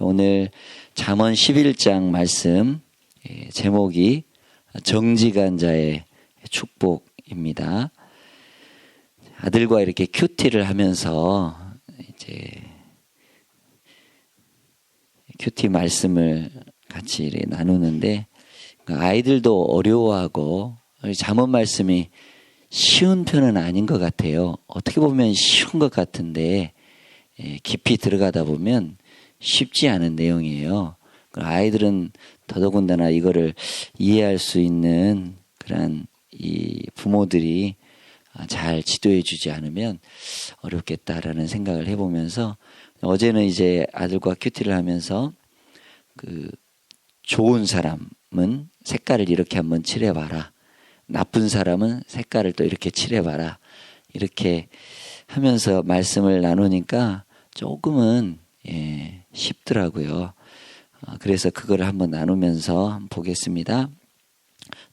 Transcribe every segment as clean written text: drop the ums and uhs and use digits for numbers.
오늘 잠언 11장 말씀 제목이 정직한 자의 축복입니다. 아들과 이렇게 큐티를 하면서 이제 큐티 말씀을 같이 이렇게 나누는데 아이들도 어려워하고 잠언 말씀이 쉬운 편은 아닌 것 같아요. 어떻게 보면 쉬운 것 같은데 깊이 들어가다 보면 쉽지 않은 내용이에요. 아이들은 더더군다나 이거를 이해할 수 있는 그런 이 부모들이 잘 지도해 주지 않으면 어렵겠다라는 생각을 해보면서 어제는 이제 아들과 큐티를 하면서 좋은 사람은 색깔을 이렇게 한번 칠해봐라. 나쁜 사람은 색깔을 또 이렇게 칠해봐라. 이렇게 하면서 말씀을 나누니까 조금은 쉽더라고요. 그래서 그걸 한번 나누면서 보겠습니다.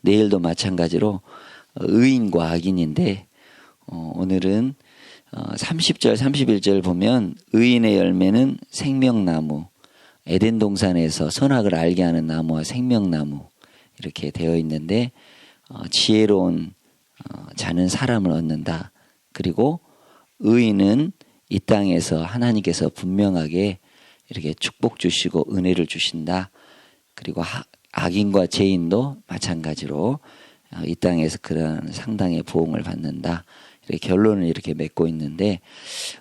내일도 마찬가지로 의인과 악인인데 오늘은 30절 31절 보면 의인의 열매는 생명나무, 에덴 동산에서 선악을 알게 하는 나무와 생명나무 이렇게 되어 있는데 지혜로운 자는 사람을 얻는다. 그리고 의인은 이 땅에서 하나님께서 분명하게 이렇게 축복 주시고 은혜를 주신다. 그리고 악인과 죄인도 마찬가지로 이 땅에서 그런 상당의 보응을 받는다. 이렇게 결론을 이렇게 맺고 있는데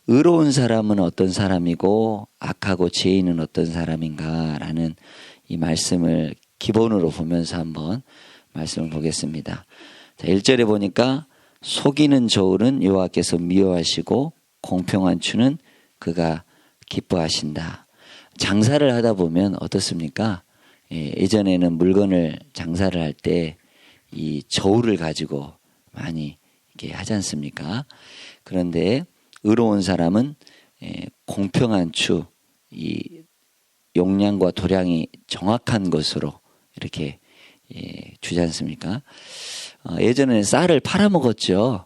의로운 사람은 어떤 사람이고 악하고 죄인은 어떤 사람인가라는 이 말씀을 기본으로 보면서 한번 말씀을 보겠습니다. 자, 1절에 보니까 속이는 저울은 여호와께서 미워하시고 공평한 추는 그가 기뻐하신다. 장사를 하다 보면 어떻습니까? 예전에는 물건을 장사를 할 때 이 저울을 가지고 많이 이렇게 하지 않습니까? 그런데 의로운 사람은 공평한 추, 이 용량과 도량이 정확한 것으로 이렇게 주지 않습니까? 예전에는 쌀을 팔아먹었죠.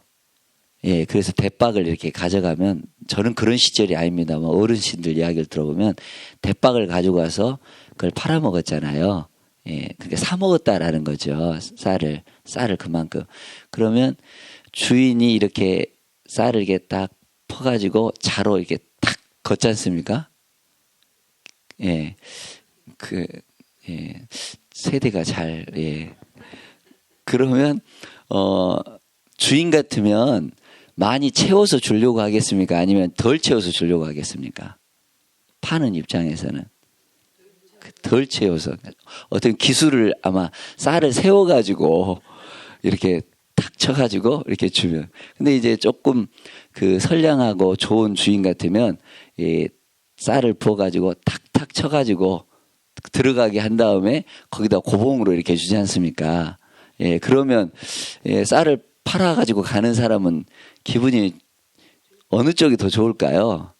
그래서 대박을 이렇게 가져가면 저는 그런 시절이 아닙니다만 어르신들 이야기를 들어보면 대박을 가지고 가서 그걸 팔아먹었잖아요. 그러니까 사 먹었다라는 거죠. 쌀을 그만큼. 그러면 주인이 이렇게 쌀을 이렇게 딱 퍼가지고 자로 이렇게 탁 걷지 않습니까? 세대가 잘, 그러면, 주인 같으면 많이 채워서 주려고 하겠습니까? 아니면 덜 채워서 주려고 하겠습니까? 파는 입장에서는. 덜 채워서. 어떤 기술을 아마 쌀을 세워가지고 이렇게 탁 쳐가지고 이렇게 주면. 근데 이제 조금 선량하고 좋은 주인 같으면 쌀을 부어가지고 탁탁 쳐가지고 들어가게 한 다음에 거기다 고봉으로 이렇게 주지 않습니까? 그러면 쌀을 팔아가지고 가는 사람은 기분이 어느 쪽이 더 좋을까요?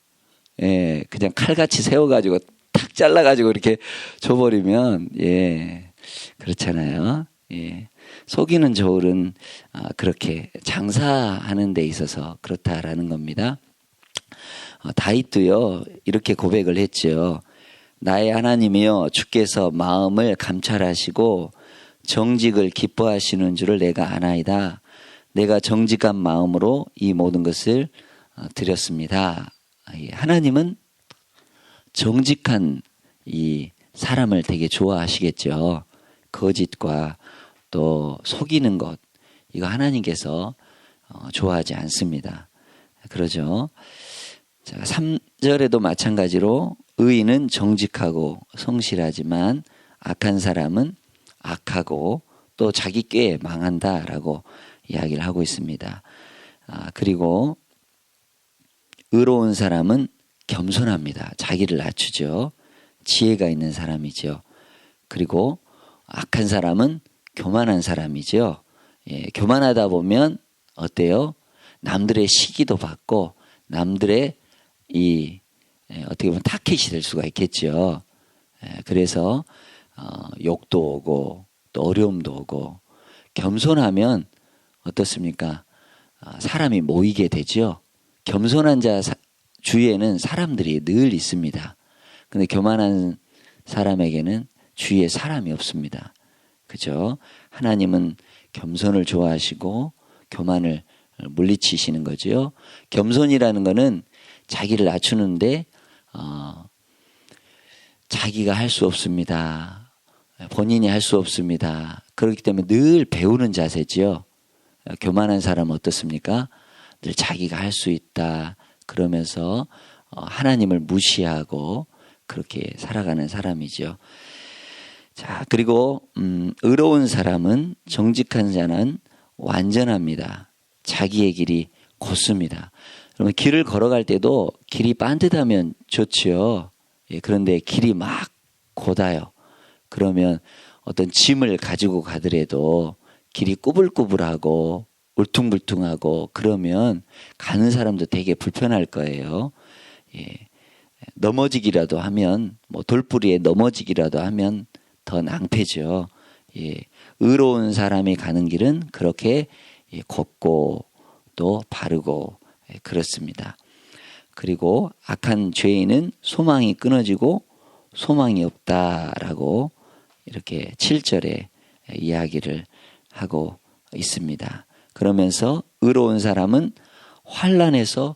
그냥 칼같이 세워가지고 탁 잘라가지고 이렇게 줘버리면, 그렇잖아요. 속이는 저울은 그렇게 장사하는 데 있어서 그렇다라는 겁니다. 다윗도요, 이렇게 고백을 했죠. 나의 하나님이여 주께서 마음을 감찰하시고 정직을 기뻐하시는 줄을 내가 아나이다. 내가 정직한 마음으로 이 모든 것을 드렸습니다. 하나님은 정직한 이 사람을 되게 좋아하시겠죠. 거짓과 또 속이는 것, 이거 하나님께서 좋아하지 않습니다. 그러죠. 자, 3절에도 마찬가지로 의인은 정직하고 성실하지만 악한 사람은 악하고 또 자기 꾀에 망한다라고 이야기를 하고 있습니다. 그리고 의로운 사람은 겸손합니다. 자기를 낮추죠. 지혜가 있는 사람이죠. 그리고 악한 사람은 교만한 사람이죠. 교만하다 보면 어때요? 남들의 시기도 받고 남들의 어떻게 보면 타켓이 될 수가 있겠죠. 그래서 욕도 오고 또 어려움도 오고 겸손하면 어떻습니까? 사람이 모이게 되죠. 겸손한 자 주위에는 사람들이 늘 있습니다. 근데 교만한 사람에게는 주위에 사람이 없습니다. 그죠? 하나님은 겸손을 좋아하시고 교만을 물리치시는 거죠. 겸손이라는 거는 자기를 낮추는데 자기가 할 수 없습니다. 본인이 할 수 없습니다. 그렇기 때문에 늘 배우는 자세지요. 교만한 사람은 어떻습니까? 늘 자기가 할 수 있다 그러면서 하나님을 무시하고 그렇게 살아가는 사람이죠. 자, 그리고 의로운 사람은, 정직한 자는 완전합니다. 자기의 길이 곧습니다. 그러면 길을 걸어갈 때도 길이 반듯하면 좋지요. 예, 그런데 길이 막 곧아요. 그러면 어떤 짐을 가지고 가더라도 길이 꾸불꾸불하고 울퉁불퉁하고 그러면 가는 사람도 되게 불편할 거예요. 예, 넘어지기라도 하면, 돌부리에 넘어지기라도 하면 더 낭패죠. 예, 의로운 사람이 가는 길은 그렇게 곱고 또 바르고 그렇습니다. 그리고 악한 죄인은 소망이 끊어지고 소망이 없다라고 이렇게 7절에 이야기를 하고 있습니다. 그러면서 의로운 사람은 환난에서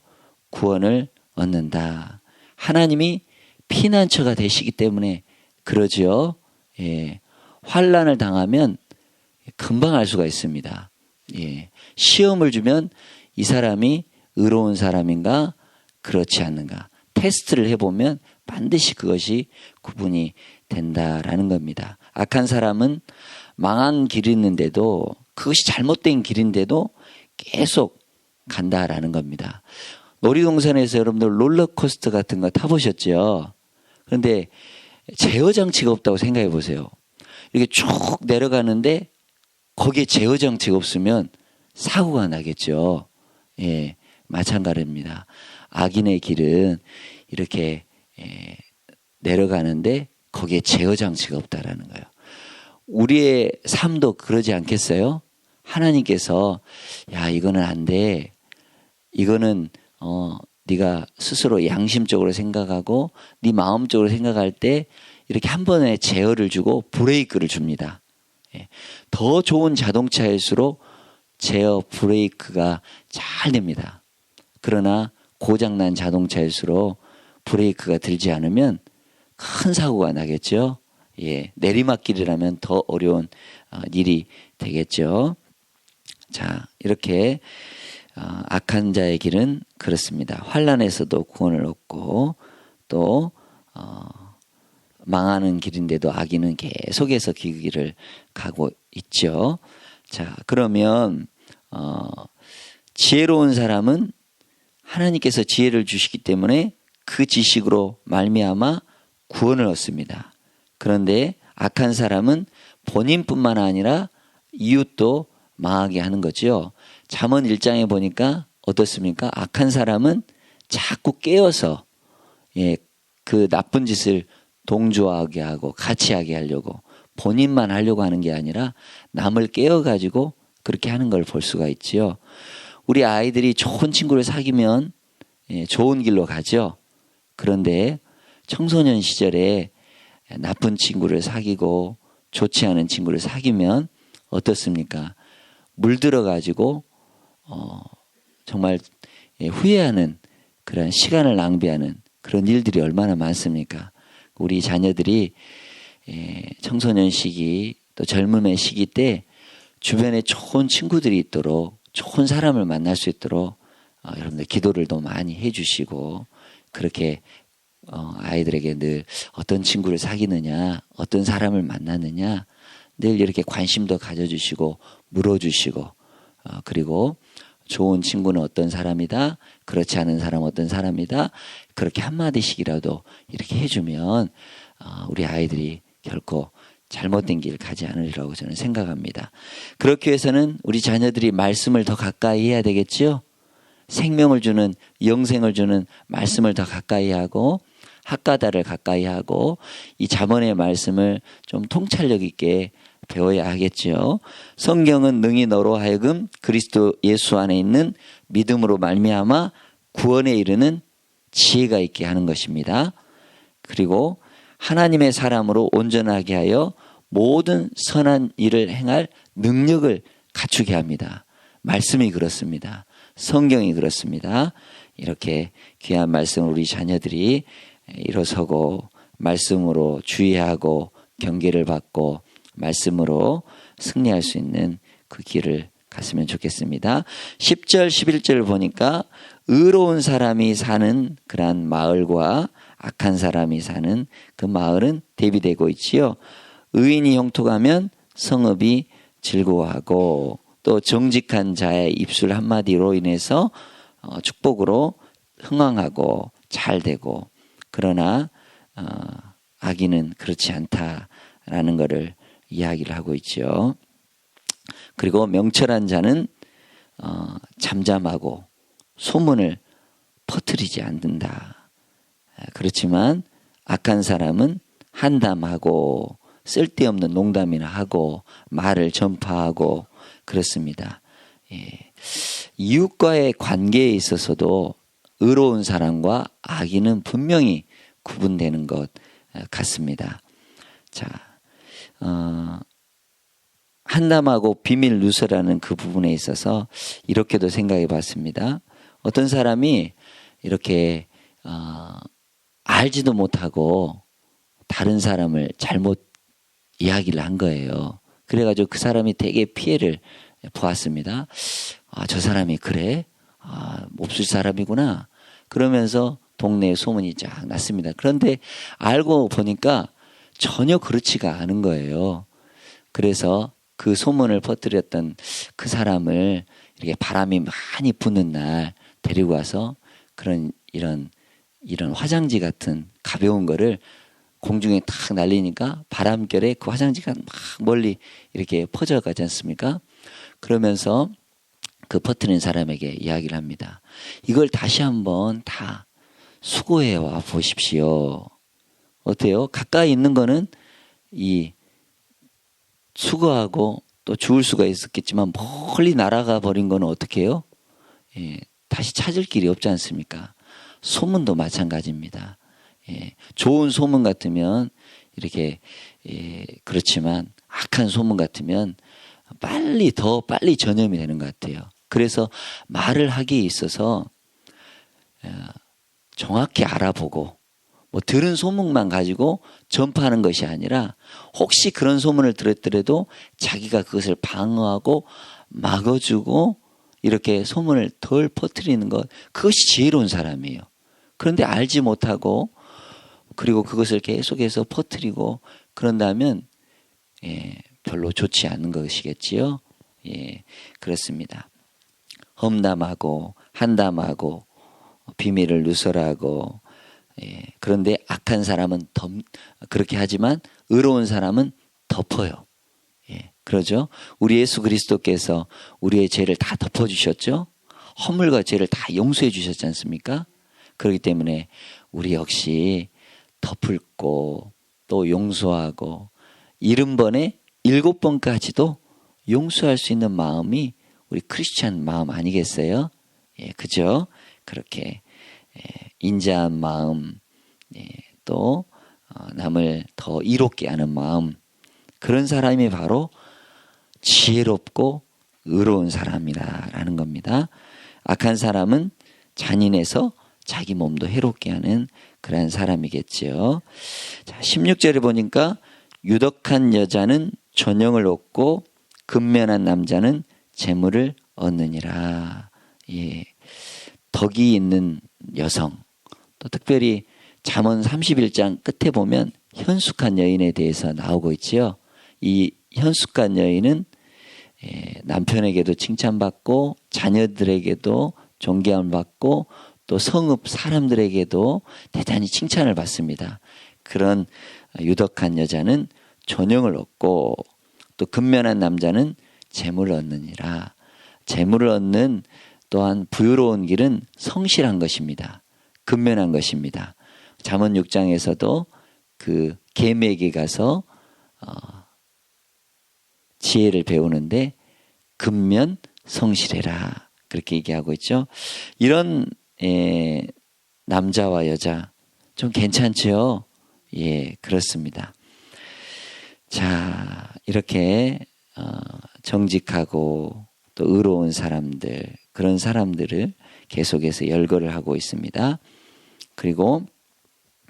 구원을 얻는다. 하나님이 피난처가 되시기 때문에 그러죠. 예, 환난을 당하면 금방 알 수가 있습니다. 예, 시험을 주면 이 사람이 의로운 사람인가 그렇지 않는가 테스트를 해보면 반드시 그것이 구분이 된다라는 겁니다. 악한 사람은 망한 길이 있는데도, 그것이 잘못된 길인데도 계속 간다라는 겁니다. 놀이동산에서 여러분들 롤러코스터 같은 거 타보셨죠? 그런데 제어 장치가 없다고 생각해 보세요. 이렇게 쭉 내려가는데 거기에 제어 장치가 없으면 사고가 나겠죠. 예, 마찬가지입니다. 악인의 길은 이렇게 내려가는데 거기에 제어 장치가 없다라는 거예요. 우리의 삶도 그러지 않겠어요? 하나님께서 야, 이거는 안 돼. 이거는 네가 스스로 양심적으로 생각하고 네 마음적으로 생각할 때 이렇게 한 번에 제어를 주고 브레이크를 줍니다. 예. 더 좋은 자동차일수록 제어 브레이크가 잘 됩니다. 그러나 고장난 자동차일수록 브레이크가 들지 않으면 큰 사고가 나겠죠. 예, 내리막길이라면 더 어려운 일이 되겠죠. 자, 이렇게 악한 자의 길은 그렇습니다. 환난에서도 구원을 얻고 또 망하는 길인데도 악인은 계속해서 그 길을 가고 있죠. 자, 그러면 지혜로운 사람은 하나님께서 지혜를 주시기 때문에 그 지식으로 말미암아 구원을 얻습니다. 그런데 악한 사람은 본인뿐만 아니라 이웃도 망하게 하는 거죠. 잠언 1장에 보니까 어떻습니까? 악한 사람은 자꾸 깨어서 그 나쁜 짓을 동조하게 하고 같이 하게 하려고, 본인만 하려고 하는 게 아니라 남을 깨워가지고 그렇게 하는 걸 볼 수가 있지요. 우리 아이들이 좋은 친구를 사귀면 좋은 길로 가죠. 그런데 청소년 시절에 나쁜 친구를 사귀고 좋지 않은 친구를 사귀면 어떻습니까? 물들어가지고 정말 후회하는 그런 시간을 낭비하는 그런 일들이 얼마나 많습니까? 우리 자녀들이 청소년 시기 또 젊음의 시기 때 주변에 좋은 친구들이 있도록, 좋은 사람을 만날 수 있도록 여러분들 기도를 더 많이 해주시고, 그렇게 아이들에게 늘 어떤 친구를 사귀느냐, 어떤 사람을 만나느냐 늘 이렇게 관심도 가져주시고 물어주시고, 그리고 좋은 친구는 어떤 사람이다, 그렇지 않은 사람은 어떤 사람이다, 그렇게 한마디씩이라도 이렇게 해주면 우리 아이들이 결코 잘못된 길 가지 않으리라고 저는 생각합니다. 그렇기 위해서는 우리 자녀들이 말씀을 더 가까이 해야 되겠죠. 생명을 주는, 영생을 주는 말씀을 더 가까이 하고, 학가다를 가까이 하고, 이 잠언의 말씀을 좀 통찰력 있게 배워야 하겠죠. 성경은 능히 너로 하여금 그리스도 예수 안에 있는 믿음으로 말미암아 구원에 이르는 지혜가 있게 하는 것입니다. 그리고 하나님의 사람으로 온전하게 하여 모든 선한 일을 행할 능력을 갖추게 합니다. 말씀이 그렇습니다. 성경이 그렇습니다. 이렇게 귀한 말씀을 우리 자녀들이 일어서고 말씀으로 주의하고 경계를 받고 말씀으로 승리할 수 있는 그 길을 갔으면 좋겠습니다. 10절 11절을 보니까 의로운 사람이 사는 그러한 마을과 악한 사람이 사는 그 마을은 대비되고 있지요. 의인이 형통하면 성읍이 즐거워하고 또 정직한 자의 입술 한마디로 인해서 축복으로 흥왕하고 잘 되고, 그러나 악인은 그렇지 않다라는 것을 이야기를 하고 있죠. 그리고 명철한 자는 잠잠하고 소문을 퍼뜨리지 않는다. 그렇지만 악한 사람은 한담하고 쓸데없는 농담이나 하고 말을 전파하고 그렇습니다. 이웃과의 관계에 있어서도 의로운 사람과 악인은 분명히 구분되는 것 같습니다. 자, 한담하고 비밀 누설하는 그 부분에 있어서 이렇게도 생각해 봤습니다. 어떤 사람이 이렇게 알지도 못하고 다른 사람을 잘못 이야기를 한 거예요. 그래가지고 그 사람이 되게 피해를 보았습니다. 저 사람이 그래? 몹쓸 사람이구나. 그러면서 동네에 소문이 쫙 났습니다. 그런데 알고 보니까 전혀 그렇지가 않은 거예요. 그래서 그 소문을 퍼뜨렸던 그 사람을 이렇게 바람이 많이 부는 날 데리고 와서 이런 화장지 같은 가벼운 거를 공중에 탁 날리니까 바람결에 그 화장지가 막 멀리 이렇게 퍼져가지 않습니까? 그러면서 그 퍼뜨린 사람에게 이야기를 합니다. 이걸 다시 한번 다 수고해 와 보십시오. 어때요? 가까이 있는 거는 이 수거하고 또 죽을 수가 있었겠지만 멀리 날아가 버린 거는 어떻게 해요? 다시 찾을 길이 없지 않습니까? 소문도 마찬가지입니다. 좋은 소문 같으면 이렇게 그렇지만 악한 소문 같으면 더 빨리 전염이 되는 것 같아요. 그래서 말을 하기에 있어서 정확히 알아보고 들은 소문만 가지고 전파하는 것이 아니라 혹시 그런 소문을 들었더라도 자기가 그것을 방어하고 막아주고 이렇게 소문을 덜 퍼뜨리는 것, 그것이 지혜로운 사람이에요. 그런데 알지 못하고 그리고 그것을 계속해서 퍼뜨리고 그런다면 별로 좋지 않은 것이겠지요. 그렇습니다. 험담하고 한담하고 비밀을 누설하고 그런데 악한 사람은 그렇게 하지만 의로운 사람은 덮어요. 그러죠. 우리 예수 그리스도께서 우리의 죄를 다 덮어주셨죠. 허물과 죄를 다 용서해 주셨지 않습니까? 그렇기 때문에 우리 역시 덮을고 또 용서하고 70번에 7번까지도 용서할 수 있는 마음이 우리 크리스찬 마음 아니겠어요? 그죠? 그렇게 인자한 마음, 또 남을 더 이롭게 하는 마음, 그런 사람이 바로 지혜롭고 의로운 사람이라는 겁니다. 악한 사람은 잔인해서 자기 몸도 해롭게 하는 그런 사람이겠죠. 자, 16절에 보니까 유덕한 여자는 존영을 얻고 근면한 남자는 재물을 얻느니라. 덕이 있는 여성, 또 특별히 잠언 31장 끝에 보면 현숙한 여인에 대해서 나오고 있지요. 이 현숙한 여인은 남편에게도 칭찬받고 자녀들에게도 존경을 받고 또 성읍 사람들에게도 대단히 칭찬을 받습니다. 그런 유덕한 여자는 존영을 얻고 또 근면한 남자는 재물을 얻느니라. 재물을 얻는 또한 부유로운 길은 성실한 것입니다. 근면한 것입니다. 잠언 6장에서도 그 계매에게 가서 지혜를 배우는데 근면 성실해라, 그렇게 얘기하고 있죠. 이런 남자와 여자 좀 괜찮죠? 예, 그렇습니다. 자, 이렇게 정직하고 또 의로운 사람들, 그런 사람들을 계속해서 열거를 하고 있습니다. 그리고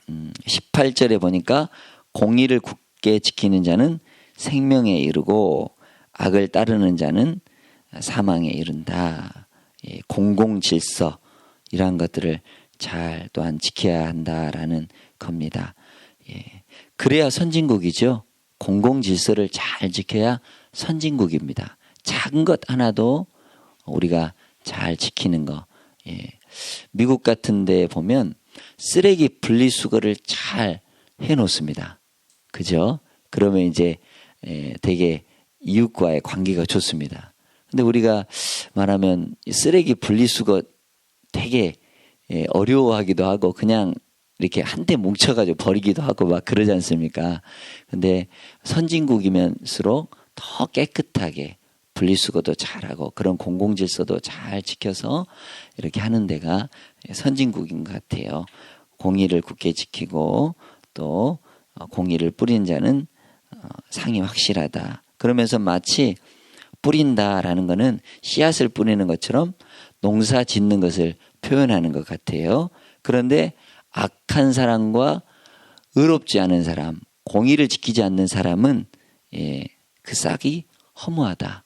18절에 보니까 공의를 굳게 지키는 자는 생명에 이르고 악을 따르는 자는 사망에 이른다. 예, 공공질서 이러한 것들을 잘 또한 지켜야 한다라는 겁니다. 예, 그래야 선진국이죠. 공공질서를 잘 지켜야 선진국입니다. 작은 것 하나도 우리가 잘 지키는 거. 예, 미국 같은 데 보면 쓰레기 분리수거를 잘 해놓습니다. 그죠? 그러면 이제 되게 이웃과의 관계가 좋습니다. 근데 우리가 말하면 쓰레기 분리수거 되게 어려워하기도 하고 그냥 이렇게 한데 뭉쳐가지고 버리기도 하고 막 그러지 않습니까? 근데 선진국이면수록 더 깨끗하게 분리수거도 잘하고 그런 공공질서도 잘 지켜서 이렇게 하는 데가 선진국인 것 같아요. 공의를 굳게 지키고 또 공의를 뿌린 자는 상이 확실하다. 그러면서 마치 뿌린다라는 것은 씨앗을 뿌리는 것처럼 농사 짓는 것을 표현하는 것 같아요. 그런데 악한 사람과 의롭지 않은 사람, 공의를 지키지 않는 사람은 그 싹이 허무하다.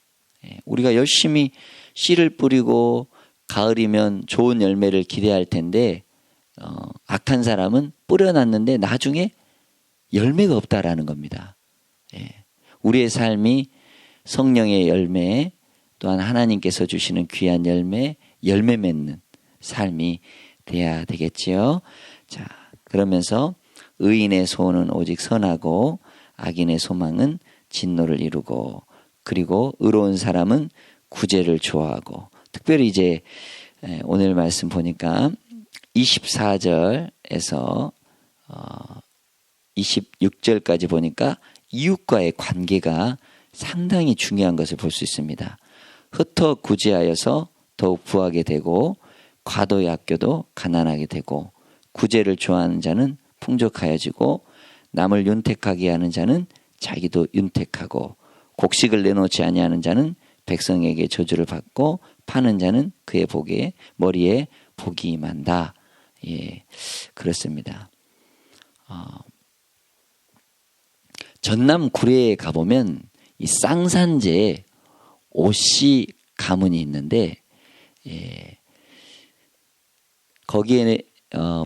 우리가 열심히 씨를 뿌리고 가을이면 좋은 열매를 기대할 텐데 악한 사람은 뿌려놨는데 나중에 열매가 없다라는 겁니다. 우리의 삶이 성령의 열매 또한 하나님께서 주시는 귀한 열매 맺는 삶이 돼야 되겠지요. 자, 그러면서 의인의 소원은 오직 선하고 악인의 소망은 진노를 이루고 그리고 의로운 사람은 구제를 좋아하고 특별히 이제 오늘 말씀 보니까 24절에서 26절까지 보니까 이웃과의 관계가 상당히 중요한 것을 볼 수 있습니다. 흩어 구제하여서 더욱 부하게 되고 과도의 아껴도 가난하게 되고 구제를 좋아하는 자는 풍족하여지고 남을 윤택하게 하는 자는 자기도 윤택하고 곡식을 내놓지 아니하는 자는 백성에게 저주를 받고 파는 자는 그의 머리에 복이 임한다. 예, 그렇습니다. 전남 구례에 가보면 이 쌍산제에 오씨 가문이 있는데 거기에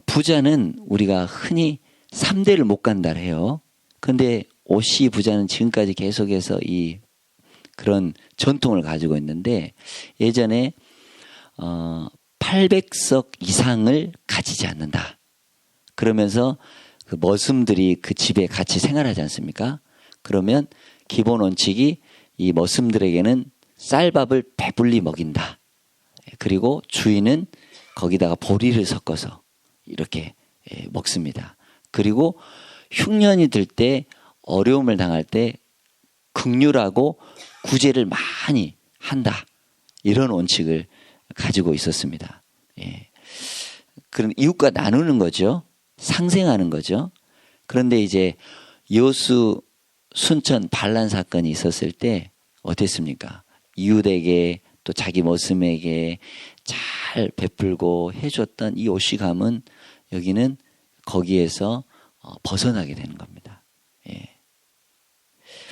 부자는 우리가 흔히 3대를 못 간다 해요. 그런데 오씨 부자는 지금까지 계속해서 이 그런 전통을 가지고 있는데 예전에 800석 이상을 가지지 않는다. 그러면서 그 머슴들이 그 집에 같이 생활하지 않습니까? 그러면 기본 원칙이 이 머슴들에게는 쌀밥을 배불리 먹인다. 그리고 주인은 거기다가 보리를 섞어서 이렇게 먹습니다. 그리고 흉년이 들 때 어려움을 당할 때 긍휼하고 구제를 많이 한다. 이런 원칙을 가지고 있었습니다. 예. 그런 이웃과 나누는 거죠. 상생하는 거죠. 그런데 이제 여수 순천 반란 사건이 있었을 때 어땠습니까? 이웃에게 또 자기 머슴에게 잘 베풀고 해줬던 이 오씨감은 여기는 거기에서 벗어나게 되는 겁니다. 예.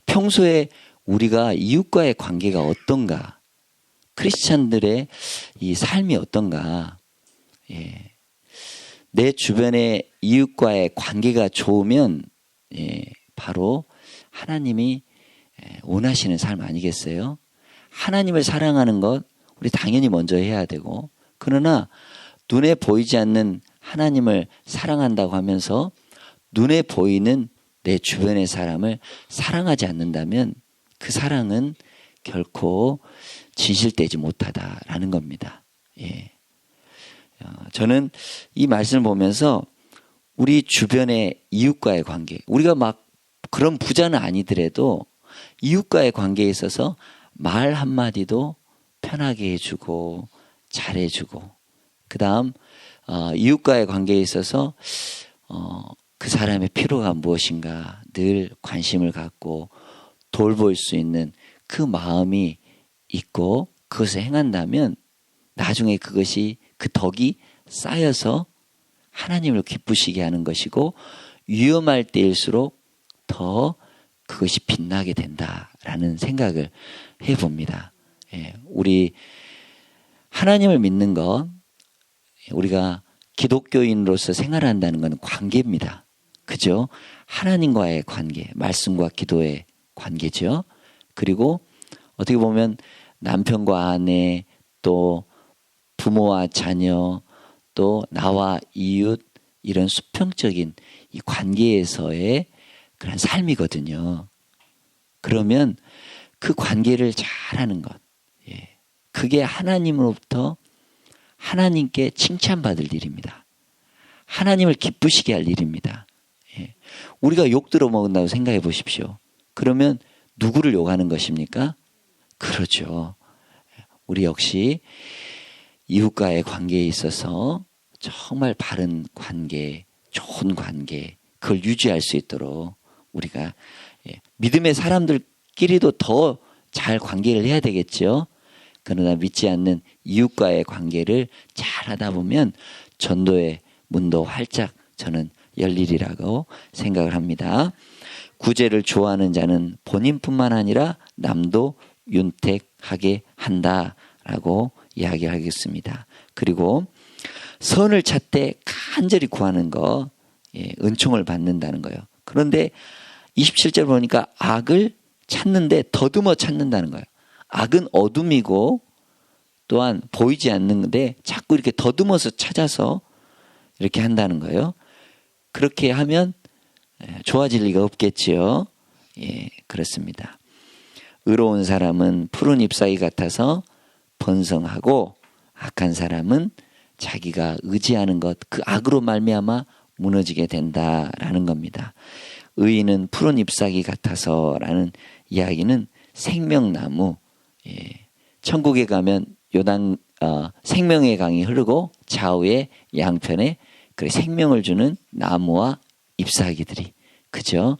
평소에 우리가 이웃과의 관계가 어떤가? 크리스찬들의 이 삶이 어떤가? 예. 내 주변의 이웃과의 관계가 좋으면 바로 하나님이 원하시는 삶 아니겠어요? 하나님을 사랑하는 것 우리 당연히 먼저 해야 되고 그러나 눈에 보이지 않는 하나님을 사랑한다고 하면서 눈에 보이는 내 주변의 사람을 사랑하지 않는다면 그 사랑은 결코 진실되지 못하다라는 겁니다. 예. 저는 이 말씀을 보면서 우리 주변의 이웃과의 관계, 우리가 막 그런 부자는 아니더라도 이웃과의 관계에 있어서 말 한마디도 편하게 해주고 잘해주고 그 다음 이웃과의 관계에 있어서 그 사람의 필요가 무엇인가 늘 관심을 갖고 돌볼 수 있는 그 마음이 있고 그것을 행한다면 나중에 그것이 그 덕이 쌓여서 하나님을 기쁘시게 하는 것이고 위험할 때일수록 더 그것이 빛나게 된다라는 생각을 해봅니다. 예, 우리 하나님을 믿는 것, 우리가 기독교인으로서 생활한다는 것은 관계입니다. 그죠? 하나님과의 관계, 말씀과 기도의 관계죠. 그리고 어떻게 보면 남편과 아내, 또 부모와 자녀, 또 나와 이웃, 이런 수평적인 이 관계에서의 그런 삶이거든요. 그러면 그 관계를 잘하는 것, 예, 그게 하나님으로부터 하나님께 칭찬받을 일입니다. 하나님을 기쁘시게 할 일입니다. 예, 우리가 욕 들어먹는다고 생각해 보십시오. 그러면 누구를 욕하는 것입니까? 그렇죠. 우리 역시 이웃과의 관계에 있어서 정말 바른 관계, 좋은 관계, 그걸 유지할 수 있도록 우리가 믿음의 사람들끼리도 더 잘 관계를 해야 되겠죠. 그러나 믿지 않는 이웃과의 관계를 잘 하다 보면 전도의 문도 활짝 저는 열리리라고 생각을 합니다. 구제를 좋아하는 자는 본인뿐만 아니라 남도 윤택하게 한다라고 이야기하겠습니다. 그리고 선을 찾되 간절히 구하는 거, 은총을 받는다는 거예요. 그런데 27절 보니까 악을 찾는데 더듬어 찾는다는 거예요. 악은 어둠이고 또한 보이지 않는데 자꾸 이렇게 더듬어서 찾아서 이렇게 한다는 거예요. 그렇게 하면 좋아질 리가 없겠지요. 예, 그렇습니다. 의로운 사람은 푸른 잎사귀 같아서 번성하고 악한 사람은 자기가 의지하는 것, 그 악으로 말미암아 무너지게 된다라는 겁니다. 의인은 푸른 잎사귀 같아서라는 이야기는 생명나무, 예, 천국에 가면 요단 생명의 강이 흐르고 좌우에 양편에 그 생명을 주는 나무와 잎사귀들이, 그죠?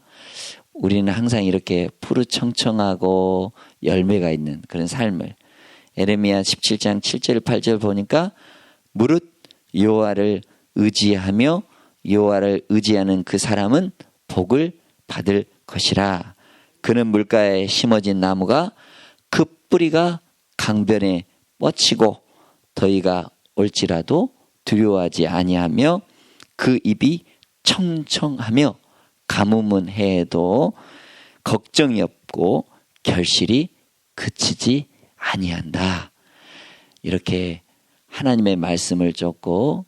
우리는 항상 이렇게 푸르청청하고 열매가 있는 그런 삶을, 에레미야 17장 7절 8절 보니까 무릇 여호와를 의지하며 여호와를 의지하는 그 사람은 복을 받을 것이라. 그는 물가에 심어진 나무가 그 뿌리가 강변에 뻗치고 더위가 올지라도 두려워하지 아니하며 그 입이 청청하며 가뭄은 해도 걱정이 없고 결실이 그치지 아니한다. 이렇게 하나님의 말씀을 쫓고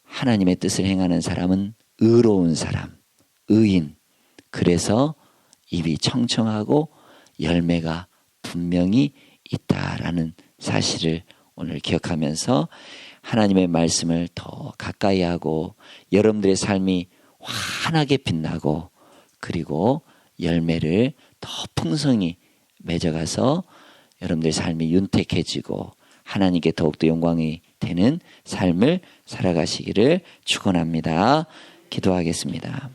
하나님의 뜻을 행하는 사람은 의로운 사람, 의인. 그래서 입이 청청하고 열매가 분명히 있다라는 사실을 오늘 기억하면서 하나님의 말씀을 더 가까이 하고 여러분들의 삶이 환하게 빛나고 그리고 열매를 더 풍성히 맺어가서 여러분들의 삶이 윤택해지고 하나님께 더욱더 영광이 되는 삶을 살아가시기를 축원합니다. 기도하겠습니다.